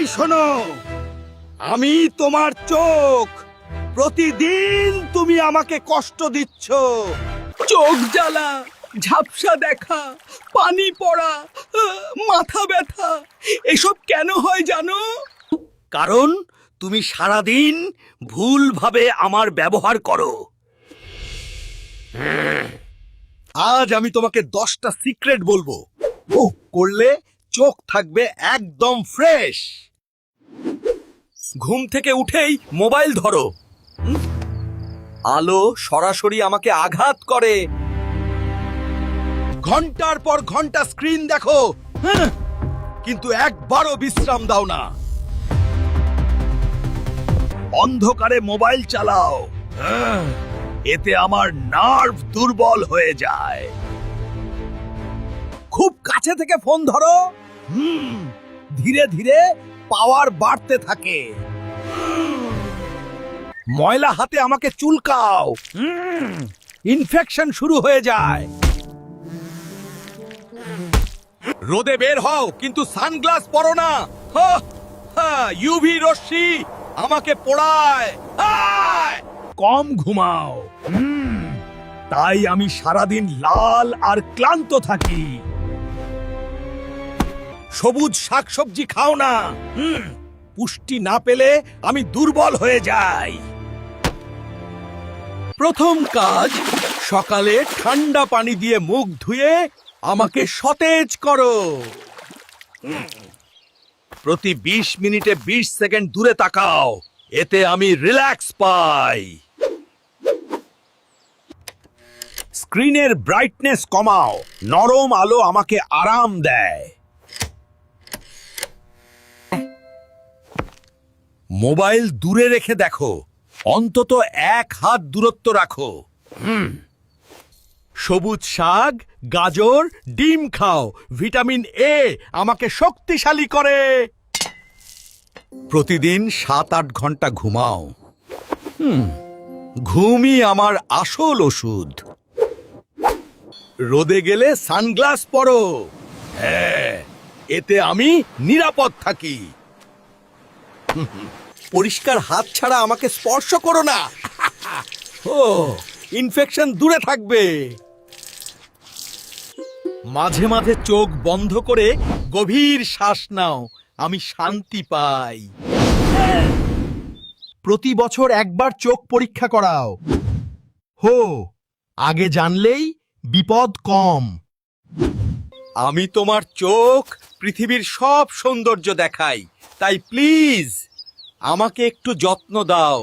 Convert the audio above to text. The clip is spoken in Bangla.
এই শোনো, আমি তোমার চোখ। প্রতিদিন তুমি আমাকে কষ্ট দিচ্ছ। চোখ জ্বালা, ঝাপসা দেখা, পানি পড়া, মাথা ব্যথা, এসব কেন হয় জানো? কারণ তুমি সারাদিন ভুলভাবে আমার ব্যবহার করো। আজ আমি তোমাকে 10টা সিক্রেট বলবো। ও করলে চোখ থাকবে একদম ফ্রেশ। ঘুম থেকে উঠেই মোবাইল ধরো। আলো সরাসরি আমাকে আঘাত করে। ঘন্টার পর ঘন্টা স্ক্রিন দেখো, কিন্তু একবারও বিশ্রাম দাও না। অন্ধকারে মোবাইল চালাও, এতে আমার নার্ভ দুর্বল হয়ে যায়। খুব কাছে থেকে ফোন ধরো, ধীরে ধীরে পাওয়ার বাড়তে থাকে। ময়লা হাতে আমাকে চুলকাও, ইনফেকশন শুরু হয়ে যায়। রোদে বের হও, কিন্তু সানগ্লাস পরো না। ইউভি রশ্মি আমাকে পোড়ায়। কম ঘুমাও, তাই আমি সারাদিন লাল আর ক্লান্ত থাকি। সবুজ শাকসবজি খাও না, পুষ্টি না পেলে আমি দুর্বল হয়ে যাই। প্রথম কাজ, সকালে ঠান্ডা পানি দিয়ে মুখ ধুয়ে আমাকে সতেজ করো। প্রতি 20 মিনিটে 20 সেকেন্ড দূরে তাকাও, এতে আমি রিল্যাক্স পাই। স্ক্রিনের ব্রাইটনেস কমাও, নরম আলো আমাকে আরাম দেয়। মোবাইল দূরে রেখে দেখো, অন্তত 1 হাত দূরত্ব রাখো। সবুজ শাক, গাজর, ডিম খাও, ভিটামিন এ আমাকে শক্তিশালী করে। প্রতিদিন 7-8 ঘন্টা ঘুমাও। ঘুমই আমার আসল ওষুধ। রোদে গেলে সানগ্লাস পরো, হ্যাঁ, এতে আমি নিরাপদ থাকি। পরিষ্কার হাত ছাড়া আমাকে স্পর্শ করো না। ও, ইনফেকশন দূরে থাকবে। মাঝে মাঝে চোখ বন্ধ করে গভীর শ্বাস নাও, আমি শান্তি পাই। প্রতি বছর একবার চোখ পরীক্ষা করাও। আগে জানলেই বিপদ কম। আমি তোমার চোখ পৃথিবীর সব সৌন্দর্য দেখাই, তাই প্লিজ আমাকে একটু যত্ন দাও।